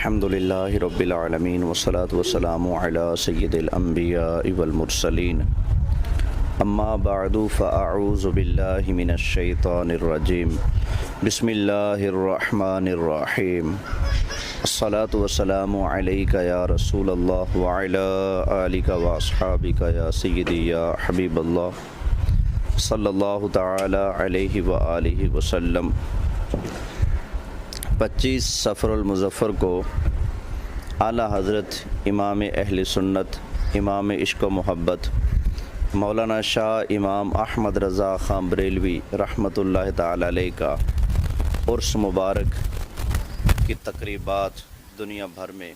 الحمد للہ رب العالمین والصلاة والسلام علی سید الانبیاء والمرسلین اما بعد فاعوذ باللہ من الشیطان الرجیم بسم اللہ الرحمن الرحیم الصلاة والسلام علیک یا رسول اللہ وعلی آلک واصحابک یا سیدی یا حبیب اللہ صلی اللہ تعالی علیہ وآلہ وسلم۔ 25 صفر المظفر کو اعلیٰ حضرت امام اہل سنت، امام عشق و محبت مولانا شاہ امام احمد رضا خان بریلوی رحمۃ اللہ تعالی علیہ کا عرس مبارک کی تقریبات دنیا بھر میں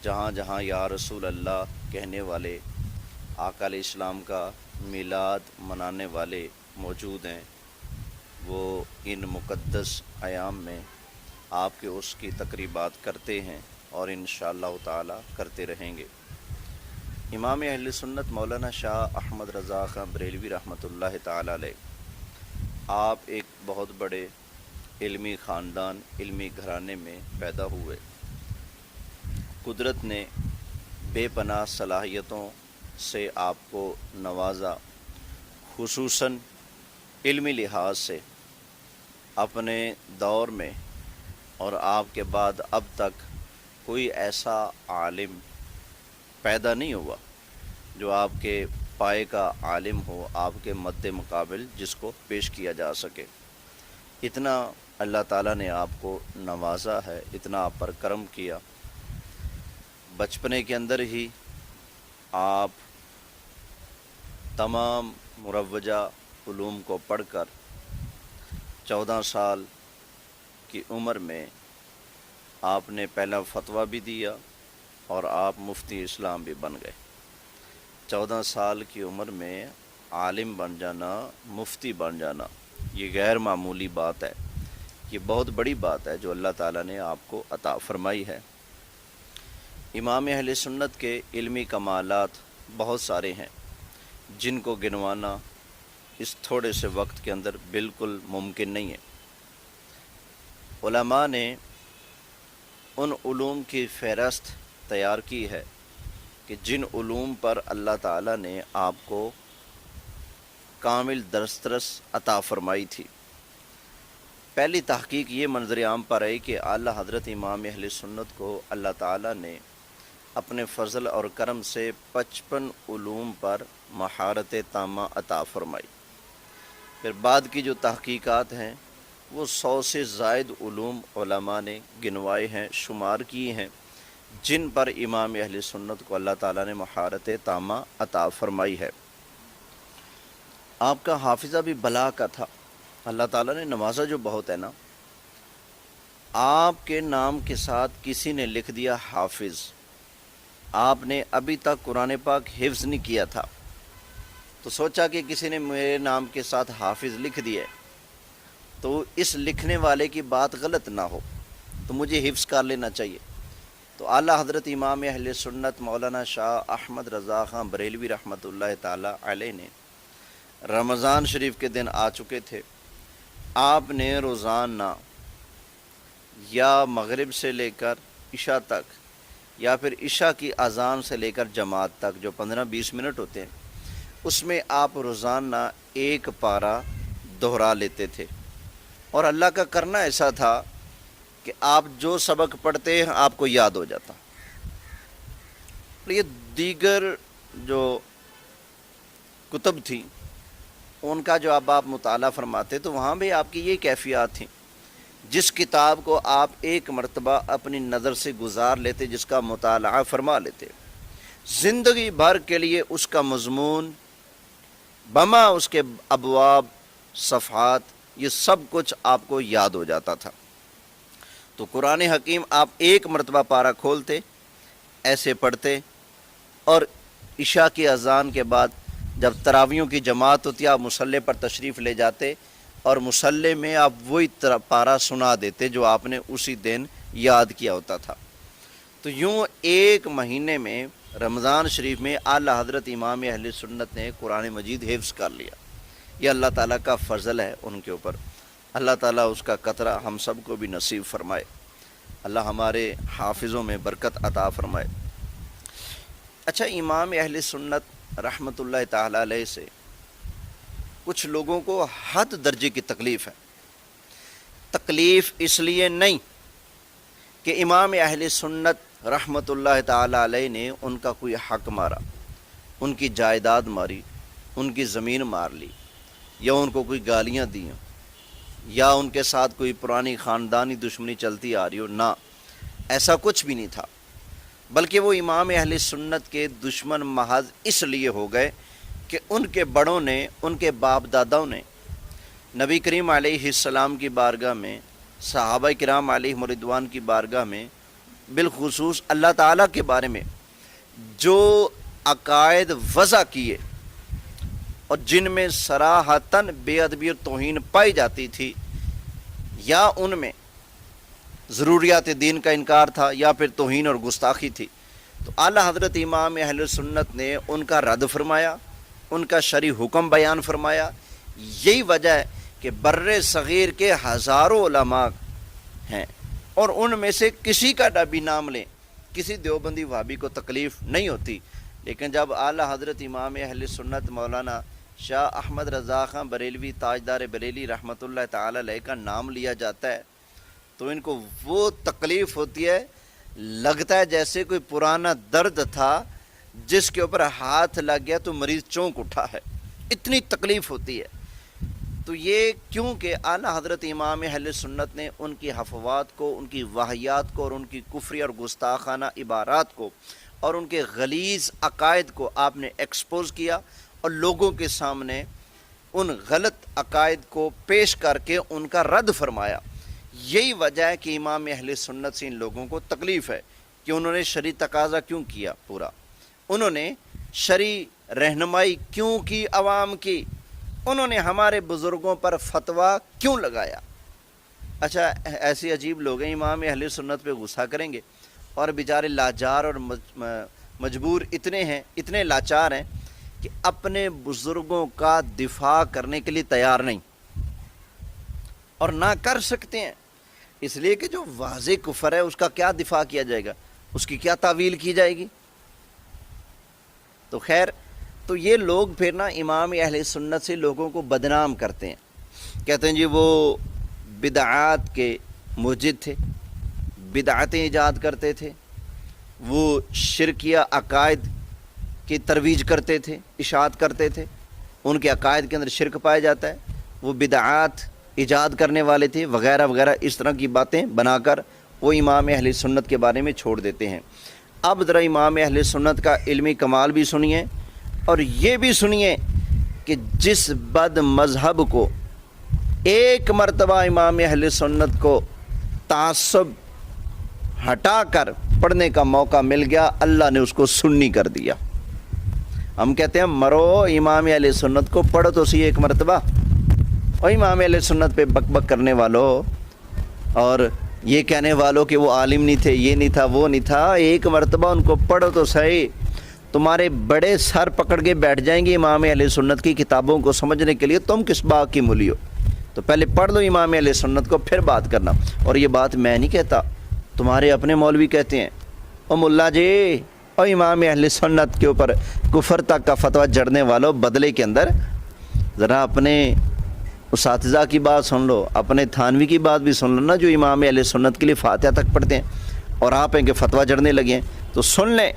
جہاں جہاں یا رسول اللہ کہنے والے، آقا علیہ السلام کا میلاد منانے والے موجود ہیں، وہ ان مقدس ایام میں آپ کے عرس کی تقریبات کرتے ہیں اور انشاءاللہ تعالی کرتے رہیں گے۔ امام اہل سنت مولانا شاہ احمد رضا خان بریلوی رحمۃ اللہ تعالی علیہ، آپ ایک بہت بڑے علمی خاندان، علمی گھرانے میں پیدا ہوئے۔ قدرت نے بے پناہ صلاحیتوں سے آپ کو نوازا، خصوصاً علمی لحاظ سے اپنے دور میں، اور آپ کے بعد اب تک کوئی ایسا عالم پیدا نہیں ہوا جو آپ کے پائے کا عالم ہو، آپ کے مد مقابل جس کو پیش کیا جا سکے۔ اتنا اللہ تعالیٰ نے آپ کو نوازا ہے، اتنا آپ پر کرم کیا۔ بچپنے کے اندر ہی آپ تمام مروجہ علوم کو پڑھ کر 14 سال کی عمر میں آپ نے پہلا فتویٰ بھی دیا اور آپ مفتی اسلام بھی بن گئے۔ 14 سال کی عمر میں عالم بن جانا، مفتی بن جانا، یہ غیر معمولی بات ہے، یہ بہت بڑی بات ہے جو اللہ تعالیٰ نے آپ کو عطا فرمائی ہے۔ امام اہل سنت کے علمی کمالات بہت سارے ہیں جن کو گنوانا اس تھوڑے سے وقت کے اندر بالکل ممکن نہیں ہے۔ علماء نے ان علوم کی فہرست تیار کی ہے کہ جن علوم پر اللہ تعالیٰ نے آپ کو کامل دسترس عطا فرمائی تھی۔ پہلی تحقیق یہ منظر عام پر آئی کہ اعلیٰ حضرت امام اہل سنت کو اللہ تعالیٰ نے اپنے فضل اور کرم سے 55 علوم پر مہارت تامہ عطا فرمائی۔ پھر بعد کی جو تحقیقات ہیں وہ 100 سے زائد علوم علماء نے گنوائے ہیں، شمار کیے ہیں، جن پر امام اہل سنت کو اللہ تعالیٰ نے مہارت تامہ عطا فرمائی ہے۔ آپ کا حافظہ بھی بلا کا تھا، اللہ تعالیٰ نے نوازا جو بہت ہے نا۔ آپ کے نام کے ساتھ کسی نے لکھ دیا حافظ، آپ نے ابھی تک قرآن پاک حفظ نہیں کیا تھا، تو سوچا کہ کسی نے میرے نام کے ساتھ حافظ لکھ دیا ہے تو اس لکھنے والے کی بات غلط نہ ہو، تو مجھے حفظ کر لینا چاہیے۔ تو اعلیٰ حضرت امام اہل سنت مولانا شاہ احمد رضا خان بریلوی رحمۃ اللہ تعالی علیہ نے رمضان شریف کے دن آ چکے تھے، آپ نے روزانہ یا مغرب سے لے کر عشاء تک یا پھر عشاء کی اذان سے لے کر جماعت تک جو 15-20 منٹ ہوتے ہیں، اس میں آپ روزانہ ایک پارہ دہرا لیتے تھے، اور اللہ کا کرنا ایسا تھا کہ آپ جو سبق پڑھتے ہیں آپ کو یاد ہو جاتا۔ یہ دیگر جو کتب تھیں ان کا جو آپ مطالعہ فرماتے تو وہاں بھی آپ کی یہ کیفیات تھیں۔ جس کتاب کو آپ ایک مرتبہ اپنی نظر سے گزار لیتے، جس کا مطالعہ فرما لیتے، زندگی بھر کے لیے اس کا مضمون بما اس کے ابواب، صفحات، یہ سب کچھ آپ کو یاد ہو جاتا تھا۔ تو قرآن حکیم آپ ایک مرتبہ پارہ کھولتے، ایسے پڑھتے، اور عشاء کی اذان کے بعد جب تراویحوں کی جماعت ہوتی آپ مصلی پر تشریف لے جاتے اور مصلی میں آپ وہی پارہ سنا دیتے جو آپ نے اسی دن یاد کیا ہوتا تھا۔ تو یوں ایک مہینے میں رمضان شریف میں اعلیٰ حضرت امام اہل سنت نے قرآن مجید حفظ کر لیا۔ یہ اللہ تعالیٰ کا فضل ہے ان کے اوپر، اللہ تعالیٰ اس کا قطرہ ہم سب کو بھی نصیب فرمائے۔ اللہ ہمارے حافظوں میں برکت عطا فرمائے۔ اچھا، امام اہل سنت رحمۃ اللہ تعالی علیہ سے کچھ لوگوں کو حد درجے کی تکلیف ہے۔ تکلیف اس لیے نہیں کہ امام اہل سنت رحمۃ اللہ تعالی علیہ نے ان کا کوئی حق مارا، ان کی جائیداد ماری، ان کی زمین مار لی، یا ان کو کوئی گالیاں دیں، یا ان کے ساتھ کوئی پرانی خاندانی دشمنی چلتی آ رہی ہو، نہ، ایسا کچھ بھی نہیں تھا، بلکہ وہ امام اہل سنت کے دشمن محض اس لیے ہو گئے کہ ان کے بڑوں نے، ان کے باپ داداؤں نے نبی کریم علیہ السلام کی بارگاہ میں، صحابہ کرام علیہ رضوان کی بارگاہ میں، بالخصوص اللہ تعالیٰ کے بارے میں جو عقائد وضع کیے اور جن میں صراحتاً بے ادبی اور توہین پائی جاتی تھی، یا ان میں ضروریات دین کا انکار تھا یا پھر توہین اور گستاخی تھی، تو اعلیٰ حضرت امام اہل سنت نے ان کا رد فرمایا، ان کا شرعی حکم بیان فرمایا۔ یہی وجہ ہے کہ بر صغیر کے ہزاروں علماء ہیں، اور ان میں سے کسی کا بھی نام لیں، کسی دیوبندی وہابی کو تکلیف نہیں ہوتی، لیکن جب اعلیٰ حضرت امام اہل سنت مولانا شاہ احمد رضا خان بریلوی تاجدار بریلی رحمۃ اللہ تعالی علیہ کا نام لیا جاتا ہے تو ان کو وہ تکلیف ہوتی ہے، لگتا ہے جیسے کوئی پرانا درد تھا جس کے اوپر ہاتھ لگ گیا تو مریض چونک اٹھا ہے، اتنی تکلیف ہوتی ہے۔ تو یہ کیونکہ اعلیٰ حضرت امام اہل سنت نے ان کی حفوات کو، ان کی واہیات کو، اور ان کی کفری اور گستاخانہ عبارات کو اور ان کے غلیظ عقائد کو آپ نے ایکسپوز کیا، اور لوگوں کے سامنے ان غلط عقائد کو پیش کر کے ان کا رد فرمایا۔ یہی وجہ ہے کہ امام اہل سنت سے ان لوگوں کو تکلیف ہے کہ انہوں نے شرعی تقاضا کیوں کیا پورا، انہوں نے شرعی رہنمائی کیوں کی عوام کی، انہوں نے ہمارے بزرگوں پر فتویٰ کیوں لگایا۔ اچھا، ایسے عجیب لوگ ہیں امام اہل سنت پہ غصہ کریں گے، اور بیچارے لاچار اور مجبور اتنے ہیں، اتنے لاچار ہیں کہ اپنے بزرگوں کا دفاع کرنے کے لیے تیار نہیں، اور نہ کر سکتے ہیں، اس لیے کہ جو واضح کفر ہے اس کا کیا دفاع کیا جائے گا، اس کی کیا تعویل کی جائے گی۔ تو خیر، تو یہ لوگ پھر نا امام اہل سنت سے لوگوں کو بدنام کرتے ہیں، کہتے ہیں جی وہ بدعات کے موجد تھے، بدعتیں ایجاد کرتے تھے، وہ شرکیہ عقائد کی ترویج کرتے تھے، اشاعت کرتے تھے، ان کے عقائد کے اندر شرک پایا جاتا ہے، وہ بدعات ایجاد کرنے والے تھے، وغیرہ وغیرہ، اس طرح کی باتیں بنا کر وہ امام اہل سنت کے بارے میں چھوڑ دیتے ہیں۔ اب ذرا امام اہل سنت کا علمی کمال بھی سنیے، اور یہ بھی سنیے کہ جس بد مذہب کو ایک مرتبہ امام اہل سنت کو تعصب ہٹا کر پڑھنے کا موقع مل گیا، اللہ نے اس کو سنی کر دیا۔ ہم کہتے ہیں مرو امام اہل سنت کو پڑھو تو سی ایک مرتبہ، اور امام اہل سنت پہ بک بک کرنے والوں اور یہ کہنے والوں کہ وہ عالم نہیں تھے، یہ نہیں تھا، وہ نہیں تھا، ایک مرتبہ ان کو پڑھو تو صحیح، تمہارے بڑے سر پکڑ کے بیٹھ جائیں گے امام اہل سنت کی کتابوں کو سمجھنے کے لیے، تم کس باغ کی مولی ہو؟ تو پہلے پڑھ لو امام اہل سنت کو، پھر بات کرنا۔ اور یہ بات میں نہیں کہتا، تمہارے اپنے مولوی کہتے ہیں، او ملا جی، اور امام اہل سنت کے اوپر کفر تک کا فتویٰ جڑنے والوں، بدلے کے اندر ذرا اپنے اساتذہ کی بات سن لو، اپنے تھانوی کی بات بھی سن لو نا، جو امام اہل سنت کے لیے فاتحہ تک پڑھتے ہیں، اور آپ ہیں کہ فتویٰ جڑنے لگے ہیں، تو سن لیں۔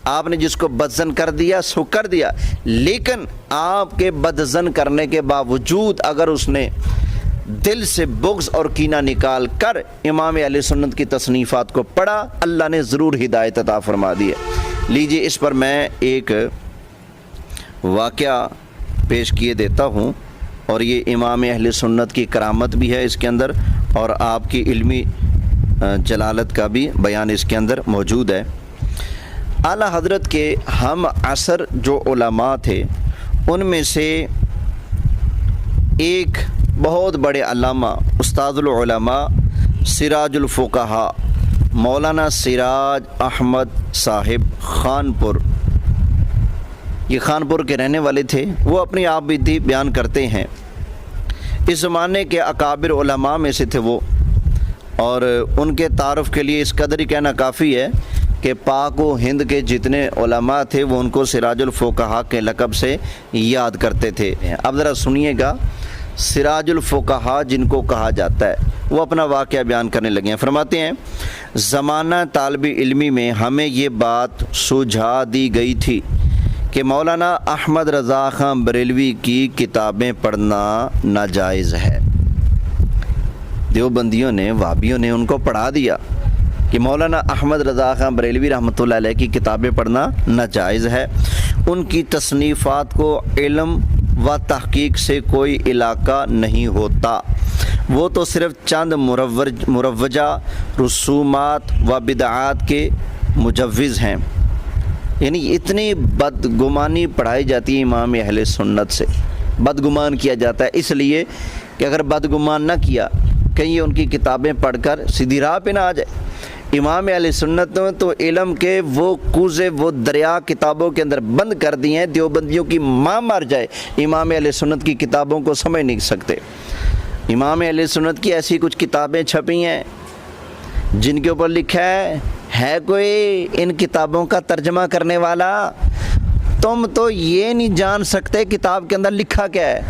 آپ نے جس کو بدزن کر دیا سو کر دیا، لیکن آپ کے بدزن کرنے کے باوجود اگر اس نے دل سے بغض اور کینہ نکال کر امام اہل سنت کی تصنیفات کو پڑھا، اللہ نے ضرور ہدایت عطا فرما دی ہے۔ لیجئے اس پر میں ایک واقعہ پیش کیے دیتا ہوں، اور یہ امام اہل سنت کی کرامت بھی ہے اس کے اندر، اور آپ کی علمی جلالت کا بھی بیان اس کے اندر موجود ہے۔ اعلیٰ حضرت کے ہم عصر جو علماء تھے، ان میں سے ایک بہت بڑے علامہ، استاد العلماء، سراج الفقہاء، مولانا سراج احمد صاحب خانپور، یہ خانپور کے رہنے والے تھے، وہ اپنی آپ بیتی بیان کرتے ہیں۔ اس زمانے کے اکابر علماء میں سے تھے وہ، اور ان کے تعارف کے لیے اس قدر ہی کہنا کافی ہے کہ پاک و ہند کے جتنے علماء تھے وہ ان کو سراج الفقہاء کے لقب سے یاد کرتے تھے۔ اب ذرا سنیے گا، سراج الفقہاء جن کو کہا جاتا ہے وہ اپنا واقعہ بیان کرنے لگے ہیں۔ فرماتے ہیں زمانہ طالب علمی میں ہمیں یہ بات سجھا دی گئی تھی کہ مولانا احمد رضا خان بریلوی کی کتابیں پڑھنا ناجائز ہے۔ دیوبندیوں نے، وہابیوں نے ان کو پڑھا دیا کہ مولانا احمد رضا خان بریلوی رحمۃ اللہ علیہ کی کتابیں پڑھنا ناجائز ہے۔ ان کی تصنیفات کو علم و تحقیق سے کوئی علاقہ نہیں ہوتا، وہ تو صرف چند مروجہ رسومات و بدعات کے مجوز ہیں۔ یعنی اتنی بدگمانی پڑھائی جاتی ہے امام اہل سنت سے، بدگمان کیا جاتا ہے، اس لیے کہ اگر بدگمان نہ کیا کہیں ان کی کتابیں پڑھ کر سیدھی راہ پہ نہ آ جائے۔ امام اہل سنت نے تو علم کے وہ کوزے، وہ دریا کتابوں کے اندر بند کر دیے ہیں، دیوبندیوں کی ماں مر جائے امام اہل سنت کی کتابوں کو سمجھ نہیں سکتے۔ امام اہل سنت کی ایسی کچھ کتابیں چھپی ہیں جن کے اوپر لکھا ہے کوئی ان کتابوں کا ترجمہ کرنے والا؟ تم تو یہ نہیں جان سکتے کتاب کے اندر لکھا کیا ہے،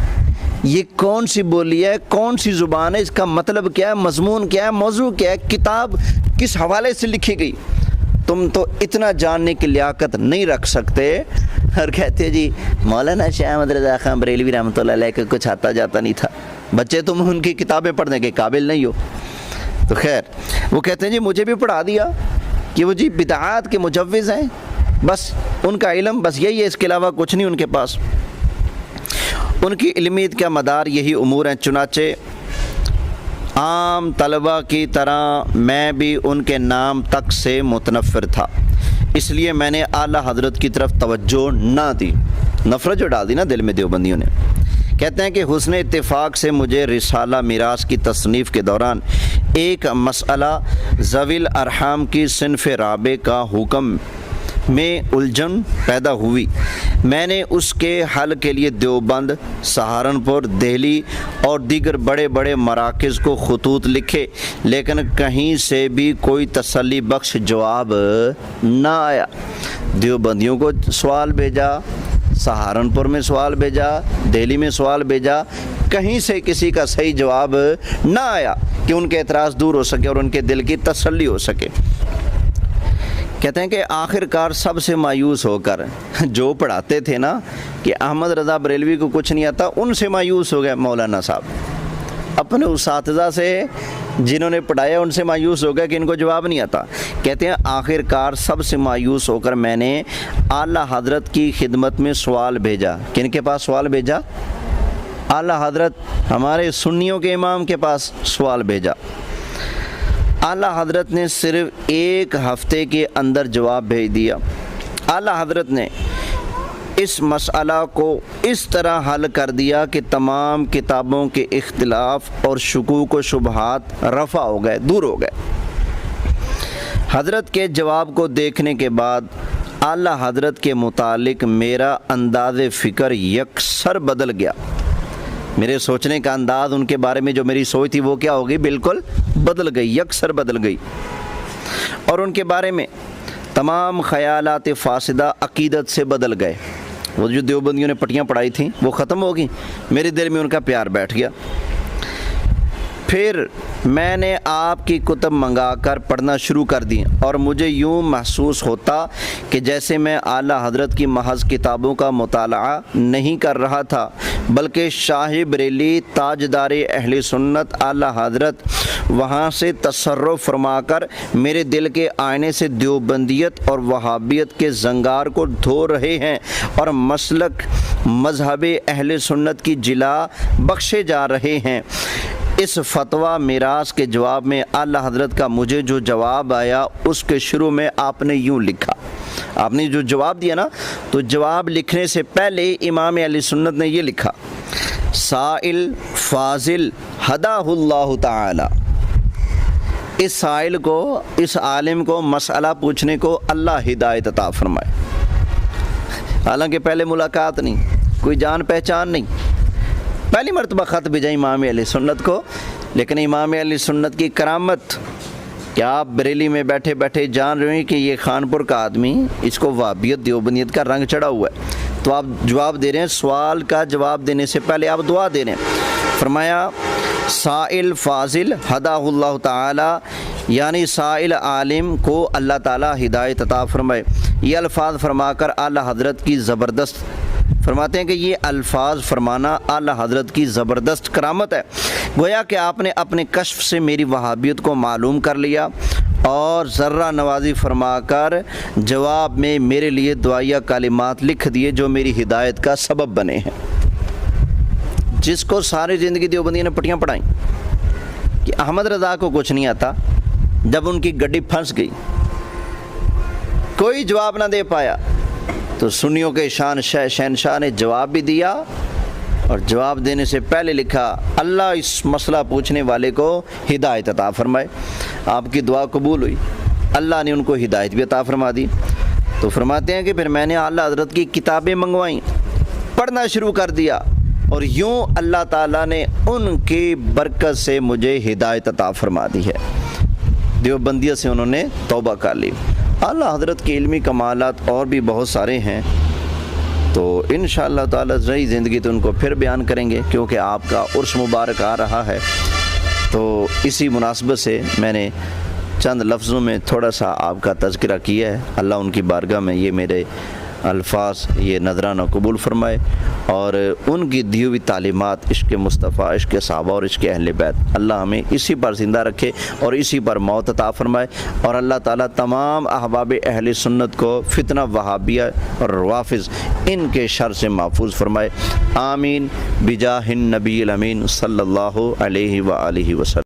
یہ کون سی بولی ہے، کون سی زبان ہے، اس کا مطلب کیا ہے، مضمون کیا ہے، موضوع کیا ہے، کتاب کس حوالے سے لکھی گئی، تم تو اتنا جاننے کی لیاقت نہیں رکھ سکتے۔ اور کہتے جی مولانا شاہ احمد رضا خان بریلوی رحمۃ اللہ علیہ کو کچھ آتا جاتا نہیں تھا، بچے تم ان کی کتابیں پڑھنے کے قابل نہیں ہو۔ تو خیر وہ کہتے ہیں جی مجھے بھی پڑھا دیا کہ وہ جی بدعات کے مجوز ہیں، بس ان کا علم بس یہی ہے، اس کے علاوہ کچھ نہیں ان کے پاس۔ ان کی علمیت کا مدار یہی امور ہیں، چنانچہ عام طلبہ کی طرح میں بھی ان کے نام تک سے متنفر تھا، اس لیے میں نے اعلیٰ حضرت کی طرف توجہ نہ دی، نفرت جو ڈال دی نا دل میں دیوبندیوں نے۔ کہتے ہیں کہ حسن اتفاق سے مجھے رسالہ میراث کی تصنیف کے دوران ایک مسئلہ ذوی الارحام کی صنف رابع کا حکم میں الجھن پیدا ہوئی۔ میں نے اس کے حل کے لیے دیوبند، سہارنپور، دہلی اور دیگر بڑے بڑے مراکز کو خطوط لکھے، لیکن کہیں سے بھی کوئی تسلی بخش جواب نہ آیا۔ دیوبندیوں کو سوال بھیجا، سہارنپور میں سوال بھیجا، دہلی میں سوال بھیجا، کہیں سے کسی کا صحیح جواب نہ آیا کہ ان کے اعتراض دور ہو سکے اور ان کے دل کی تسلی ہو سکے۔ کہتے ہیں کہ آخر کار سب سے مایوس ہو کر جو پڑھاتے تھے نا کہ احمد رضا بریلوی کو کچھ نہیں آتا، ان سے مایوس ہو گئے مولانا صاحب، اپنے اساتذہ سے جنہوں نے پڑھایا ان سے مایوس ہو گیا کہ ان کو جواب نہیں آتا۔ کہتے ہیں آخر کار سب سے مایوس ہو کر میں نے اعلیٰ حضرت کی خدمت میں سوال بھیجا۔ کن کے پاس سوال بھیجا؟ اعلیٰ حضرت ہمارے سنیوں کے امام کے پاس سوال بھیجا۔ اعلیٰ حضرت نے صرف ایک ہفتے کے اندر جواب بھیج دیا۔ اعلیٰ حضرت نے اس مسئلہ کو اس طرح حل کر دیا کہ تمام کتابوں کے اختلاف اور شکوک و شبہات رفع ہو گئے، دور ہو گئے۔ حضرت کے جواب کو دیکھنے کے بعد اعلیٰ حضرت کے متعلق میرا انداز فکر یکسر بدل گیا۔ میرے سوچنے کا انداز ان کے بارے میں جو میری سوچ تھی وہ کیا ہوگی؟ بالکل بدل گئی، یکسر بدل گئی، اور ان کے بارے میں تمام خیالات فاسدہ عقیدت سے بدل گئے۔ وہ جو دیوبندیوں نے پٹیاں پڑھائی تھیں وہ ختم ہو گئیں، میرے دل میں ان کا پیار بیٹھ گیا۔ پھر میں نے آپ کی کتب منگا کر پڑھنا شروع کر دی اور مجھے یوں محسوس ہوتا کہ جیسے میں اعلیٰ حضرت کی محض کتابوں کا مطالعہ نہیں کر رہا تھا، بلکہ شاہ بریلی تاجدار اہل سنت اعلیٰ حضرت وہاں سے تصرف فرما کر میرے دل کے آئینے سے دیوبندیت اور وہابیت کے زنگار کو دھو رہے ہیں اور مسلک مذہب اہل سنت کی جلا بخشے جا رہے ہیں۔ اس فتویٰ میراث کے جواب میں اعلیٰ حضرت کا مجھے جو جواب آیا اس کے شروع میں آپ نے یوں لکھا، آپ نے جو جواب دیا نا تو جواب لکھنے سے پہلے امام اہل سنت نے یہ لکھا، سائل فاضل ہداہ اللہ تعالی، اس سائل کو، اس عالم کو مسئلہ پوچھنے کو اللہ ہدایت عطا فرمائے۔ حالانکہ پہلے ملاقات نہیں، کوئی جان پہچان نہیں، پہلی مرتبہ خط بھیجا امام اہل سنت کو لیکن امام اہل سنت کی کرامت کہ آپ بریلی میں بیٹھے بیٹھے جان رہے ہیں کہ یہ خانپور کا آدمی، اس کو وہابیت دیوبندیت کا رنگ چڑھا ہوا ہے، تو آپ جواب دے رہے ہیں، سوال کا جواب دینے سے پہلے آپ دعا دے رہے ہیں۔ فرمایا سائل فاضل ہداہ اللہ تعالی، یعنی سائل عالم کو اللہ تعالیٰ ہدایت عطا فرمائے۔ یہ الفاظ فرما کر اعلیٰ حضرت کی زبردست، فرماتے ہیں کہ یہ الفاظ فرمانا اعلیٰ حضرت کی زبردست کرامت ہے، گویا کہ آپ نے اپنے کشف سے میری وہابیت کو معلوم کر لیا اور ذرہ نوازی فرما کر جواب میں میرے لیے دعائیہ کلمات لکھ دیے جو میری ہدایت کا سبب بنے ہیں۔ جس کو ساری زندگی دیوبندیوں نے پٹیاں پڑھائیں کہ احمد رضا کو کچھ نہیں آتا، جب ان کی گڈی پھنس گئی کوئی جواب نہ دے پایا تو سنیوں کے شہنشاہ نے جواب بھی دیا، اور جواب دینے سے پہلے لکھا اللہ اس مسئلہ پوچھنے والے کو ہدایت عطا فرمائے۔ آپ کی دعا قبول ہوئی، اللہ نے ان کو ہدایت بھی عطا فرما دی۔ تو فرماتے ہیں کہ پھر میں نے اعلیٰ حضرت کی کتابیں منگوائیں، پڑھنا شروع کر دیا، اور یوں اللہ تعالیٰ نے ان کی برکت سے مجھے ہدایت عطا فرما دی ہے۔ دیوبندیت سے انہوں نے توبہ کر لی۔ اعلیٰ حضرت کے علمی کمالات اور بھی بہت سارے ہیں، تو انشاءاللہ تعالیٰ رہی زندگی تو ان کو پھر بیان کریں گے، کیونکہ آپ کا عرس مبارک آ رہا ہے، تو اسی مناسبت سے میں نے چند لفظوں میں تھوڑا سا آپ کا تذکرہ کیا ہے۔ اللہ ان کی بارگاہ میں یہ میرے الفاظ یہ نذرانہ قبول فرمائے، اور ان کی دی ہوئی تعلیمات عشق مصطفیٰ، عشق صحابہ اور عشق اہل بیت، اللہ ہمیں اسی پر زندہ رکھے اور اسی پر موت عطا فرمائے، اور اللہ تعالیٰ تمام احباب اہل سنت کو فتنہ وہابیہ اور روافظ ان کے شر سے محفوظ فرمائے۔ آمین بجاہ النبی الامین صلی اللہ علیہ وآلہ وسلم۔